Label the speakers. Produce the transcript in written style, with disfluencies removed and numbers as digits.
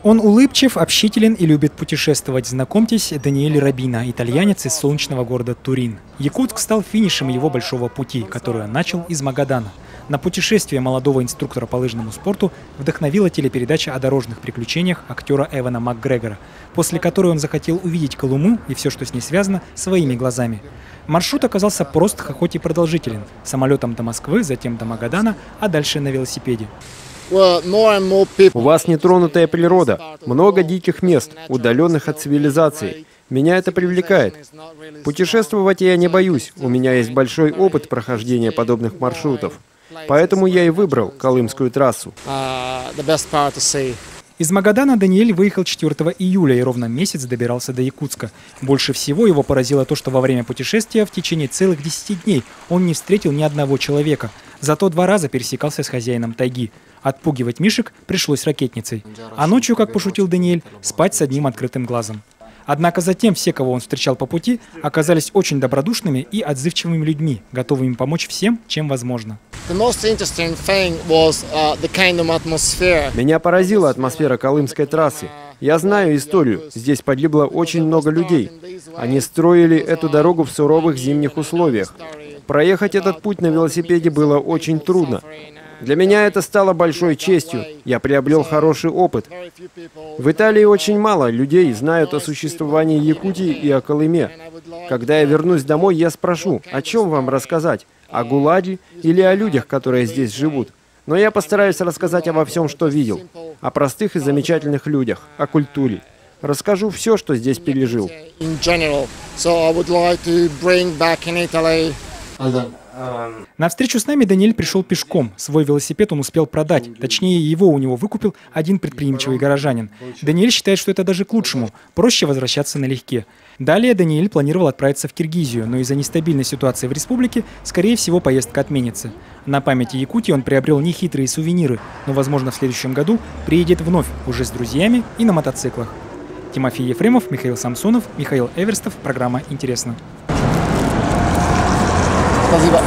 Speaker 1: Он улыбчив, общителен и любит путешествовать. Знакомьтесь, Даниэль Рабина, итальянец из солнечного города Турин. Якутск стал финишем его большого пути, который он начал из Магадана. На путешествие молодого инструктора по лыжному спорту вдохновила телепередача о дорожных приключениях актера Эвана Макгрегора, после которой он захотел увидеть Колыму и все, что с ней связано, своими глазами. Маршрут оказался прост, хоть и продолжителен. Самолетом до Москвы, затем до Магадана, а дальше на велосипеде.
Speaker 2: У вас нетронутая природа, много диких мест, удаленных от цивилизации. Меня это привлекает. Путешествовать я не боюсь, у меня есть большой опыт прохождения подобных маршрутов. Поэтому я и выбрал Колымскую трассу.
Speaker 1: Из Магадана Даниэль выехал 4 июля и ровно месяц добирался до Якутска. Больше всего его поразило то, что во время путешествия в течение целых 10 дней он не встретил ни одного человека. Зато 2 раза пересекался с хозяином тайги. Отпугивать мишек пришлось ракетницей. А ночью, как пошутил Даниэль, спать с одним открытым глазом. Однако затем все, кого он встречал по пути, оказались очень добродушными и отзывчивыми людьми, готовыми помочь всем, чем возможно.
Speaker 2: Меня поразила атмосфера Колымской трассы. Я знаю историю. Здесь погибло очень много людей. Они строили эту дорогу в суровых зимних условиях. Проехать этот путь на велосипеде было очень трудно. Для меня это стало большой честью. Я приобрел хороший опыт. В Италии очень мало людей знают о существовании Якутии и о Колыме. Когда я вернусь домой, я спрошу, о чем вам рассказать? О ГУЛАГе или о людях, которые здесь живут? Но я постараюсь рассказать обо всем, что видел. О простых и замечательных людях, о культуре. Расскажу все, что здесь пережил.
Speaker 1: На встречу с нами Даниэль пришел пешком. Свой велосипед он успел продать. Точнее, его у него выкупил один предприимчивый горожанин. Даниэль считает, что это даже к лучшему. Проще возвращаться налегке. Далее Даниэль планировал отправиться в Киргизию, но из-за нестабильной ситуации в республике, скорее всего, поездка отменится. На памяти Якутии он приобрел нехитрые сувениры, но, возможно, в следующем году приедет вновь, уже с друзьями и на мотоциклах. Тимофей Ефремов, Михаил Самсонов, Михаил Эверстов. Программа «Интересно».
Speaker 3: Спасибо.